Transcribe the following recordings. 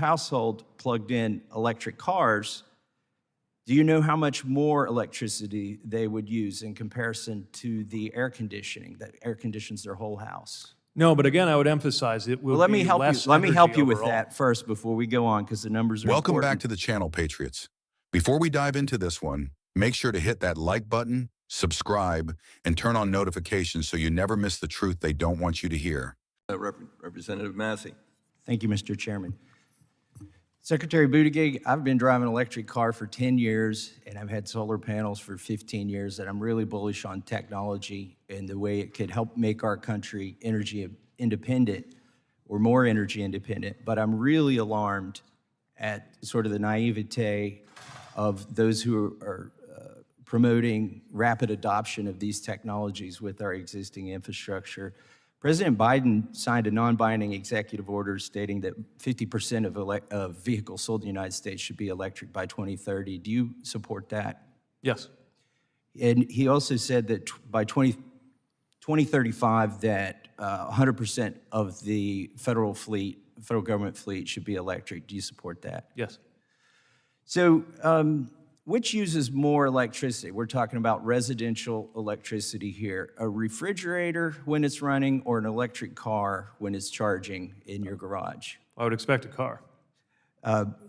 household plugged in electric cars, do you know how much more electricity they would use in comparison to the air conditioning that air conditions their whole house? No, but again, I would emphasize it will Well, let me be help you. less Let me help energy you with overall. that first before we go on, because the numbers are Welcome important. back to the channel, Patriots. Before we dive into this one, make sure to hit that like button, subscribe, and turn on notifications so you never miss the truth they don't want you to hear. Representative Massey. Thank you, Mr. Chairman. Secretary Buttigieg, I've been driving an electric car for 10 years, and I've had solar panels for 15 years, and I'm really bullish on technology and the way it could help make our country energy independent or more energy independent. But I'm really alarmed at sort of the naivete of those who are promoting rapid adoption of these technologies with our existing infrastructure. President Biden signed a non-binding executive order stating that 50% of vehicles sold in the United States should be electric by 2030. Do you support that? Yes. And he also said that by 2035 that 100% of the federal government fleet should be electric. Do you support that? Yes. So which uses more electricity? We're talking about residential electricity here. A refrigerator when it's running or an electric car when it's charging in your garage? I would expect a car.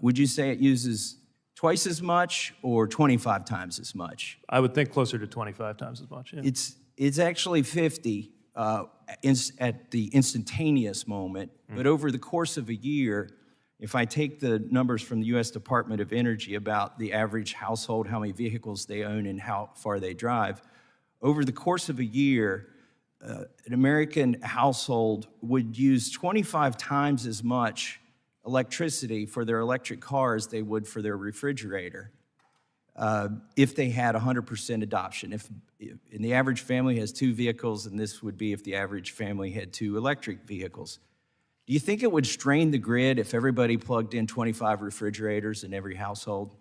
Would you say it uses twice as much or 25 times as much? I would think closer to 25 times as much. Yeah. It's actually 50 at the instantaneous moment, but over the course of a year, if I take the numbers from the U.S. Department of Energy about the average household, how many vehicles they own and how far they drive, over the course of a year, an American household would use 25 times as much electricity for their electric car as they would for their refrigerator if they had 100% adoption. And the average family has 2 vehicles, and this would be if the average family had 2 electric vehicles. Do you think it would strain the grid if everybody plugged in 25 refrigerators in every household?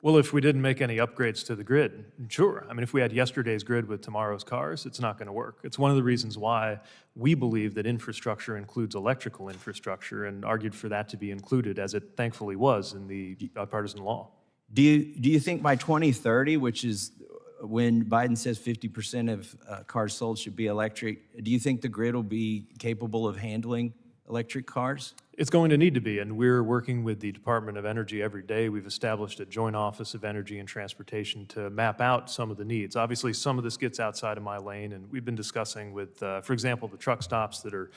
Well, if we didn't make any upgrades to the grid, sure. I mean, if we had yesterday's grid with tomorrow's cars, it's not going to work. It's one of the reasons why we believe that infrastructure includes electrical infrastructure and argued for that to be included, as it thankfully was in the bipartisan law. Do you think by 2030, which is when Biden says 50% of cars sold should be electric, do you think the grid will be capable of handling electric cars? It's going to need to be, and we're working with the Department of Energy every day. We've established a joint office of energy and transportation to map out some of the needs. Obviously, some of this gets outside of my lane, and we've been discussing with, for example, the truck stops that are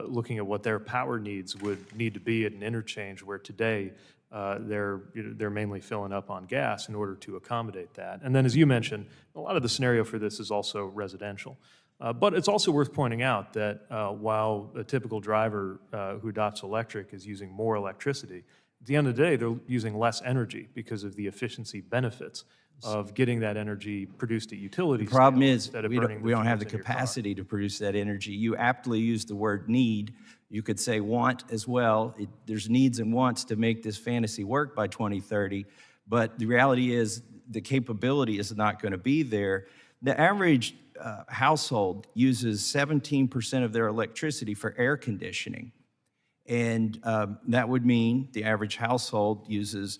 looking at what their power needs would need to be at an interchange where today they're mainly filling up on gas in order to accommodate that. And then, as you mentioned, a lot of the scenario for this is also residential. But it's also worth pointing out that while a typical driver who adopts electric is using more electricity, at the end of the day, they're using less energy because of the efficiency benefits of getting that energy produced at utilities. The problem is we don't have the fuels in your car. capacity to produce that energy. You aptly use the word need. You could say want as well. There's needs and wants to make this fantasy work by 2030, but the reality is the capability is not going to be there. The average household uses 17% of their electricity for air conditioning. And that would mean the average household uses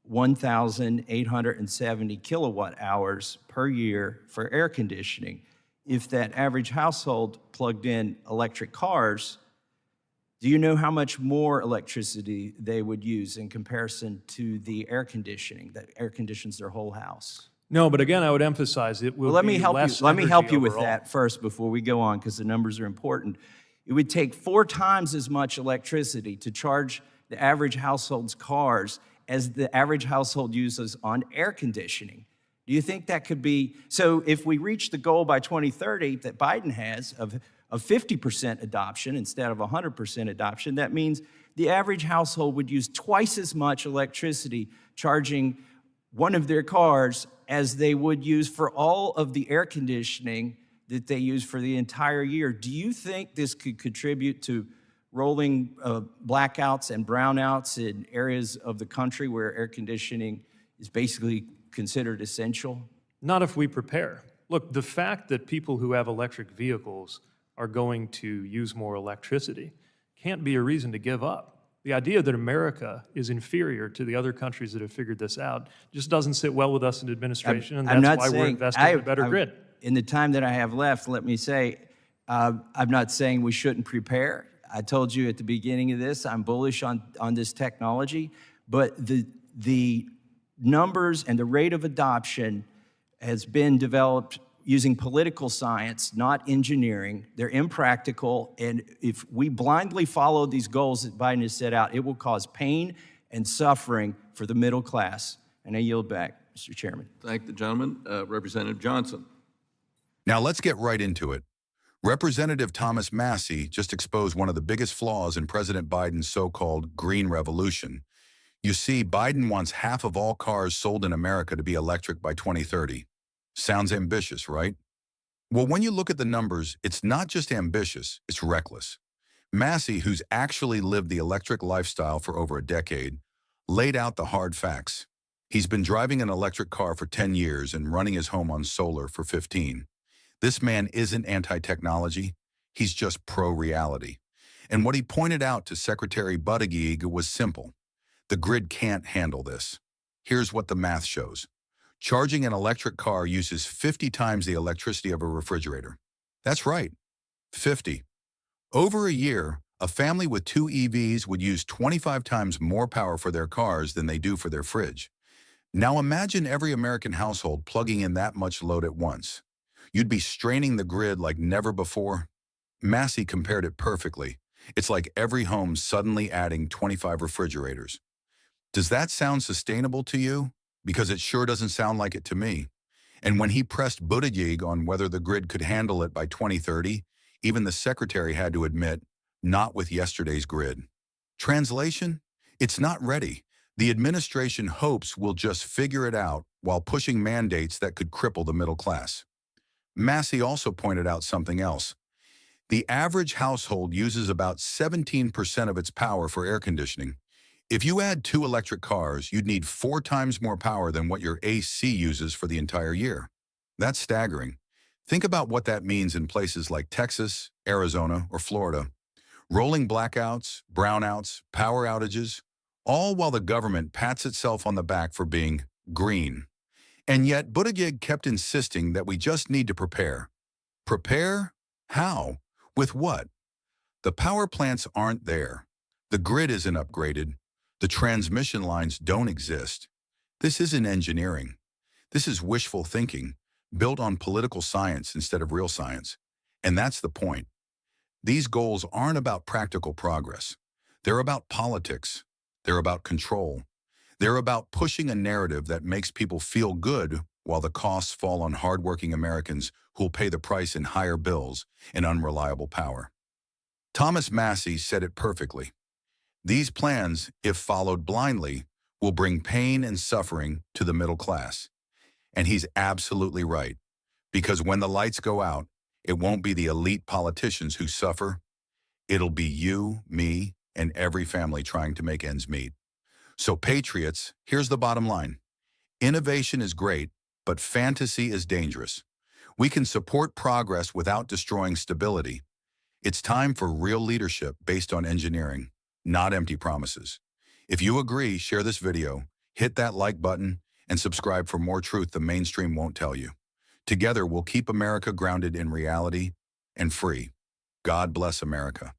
1,870 kilowatt hours per year for air conditioning. If that average household plugged in electric cars, do you know how much more electricity they would use in comparison to the air conditioning that air conditions their whole house? No, but again, I would emphasize it will Well, let be me help less you. Let me energy help you with overall. that first before we go on, because the numbers are important. It would take 4 times as much electricity to charge the average household's cars as the average household uses on air conditioning. Do you think that could be? So if we reach the goal by 2030 that Biden has of 50% adoption instead of 100% adoption, that means the average household would use twice as much electricity charging one of their cars as they would use for all of the air conditioning that they use for the entire year. Do you think this could contribute to rolling blackouts and brownouts in areas of the country where air conditioning is basically considered essential? Not if we prepare. Look, the fact that people who have electric vehicles are going to use more electricity can't be a reason to give up. The idea that America is inferior to the other countries that have figured this out just doesn't sit well with us in administration, and I'm that's not why we're saying- investing in a better grid. In the time that I have left, let me say, I'm not saying we shouldn't prepare. I told you at the beginning of this, I'm bullish on this technology, but the numbers and the rate of adoption has been developed using political science, not engineering. They're impractical, and if we blindly follow these goals that Biden has set out, it will cause pain and suffering for the middle class. And I yield back, Mr. Chairman. Thank the gentleman. Representative Johnson. Now let's get right into it. Representative Thomas Massie just exposed one of the biggest flaws in President Biden's so-called green revolution. You see, Biden wants half of all cars sold in America to be electric by 2030. Sounds ambitious, right? Well, when you look at the numbers, it's not just ambitious, it's reckless. Massie, who's actually lived the electric lifestyle for over a decade, laid out the hard facts. He's been driving an electric car for 10 years and running his home on solar for 15. This man isn't anti-technology, he's just pro-reality. And what he pointed out to Secretary Buttigieg was simple. The grid can't handle this. Here's what the math shows. Charging an electric car uses 50 times the electricity of a refrigerator. That's right, 50. Over a year, a family with 2 EVs would use 25 times more power for their cars than they do for their fridge. Now imagine every American household plugging in that much load at once. You'd be straining the grid like never before. Massie compared it perfectly. It's like every home suddenly adding 25 refrigerators. Does that sound sustainable to you? Because it sure doesn't sound like it to me. And when he pressed Buttigieg on whether the grid could handle it by 2030, even the secretary had to admit, not with yesterday's grid. Translation? It's not ready. The administration hopes we'll just figure it out while pushing mandates that could cripple the middle class. Massie also pointed out something else. The average household uses about 17% of its power for air conditioning. If you add 2 electric cars, you'd need 4 times more power than what your AC uses for the entire year. That's staggering. Think about what that means in places like Texas, Arizona, or Florida. Rolling blackouts, brownouts, power outages, all while the government pats itself on the back for being green. And yet, Buttigieg kept insisting that we just need to prepare. Prepare? How? With what? The power plants aren't there. The grid isn't upgraded. The transmission lines don't exist. This isn't engineering. This is wishful thinking, built on political science instead of real science. And that's the point. These goals aren't about practical progress. They're about politics. They're about control. They're about pushing a narrative that makes people feel good while the costs fall on hardworking Americans who'll pay the price in higher bills and unreliable power. Thomas Massie said it perfectly. These plans, if followed blindly, will bring pain and suffering to the middle class. And he's absolutely right, because when the lights go out, it won't be the elite politicians who suffer. It'll be you, me, and every family trying to make ends meet. So patriots, here's the bottom line. Innovation is great, but fantasy is dangerous. We can support progress without destroying stability. It's time for real leadership based on engineering, not empty promises. If you agree, share this video, hit that like button, and subscribe for more truth the mainstream won't tell you. Together, we'll keep America grounded in reality and free. God bless America.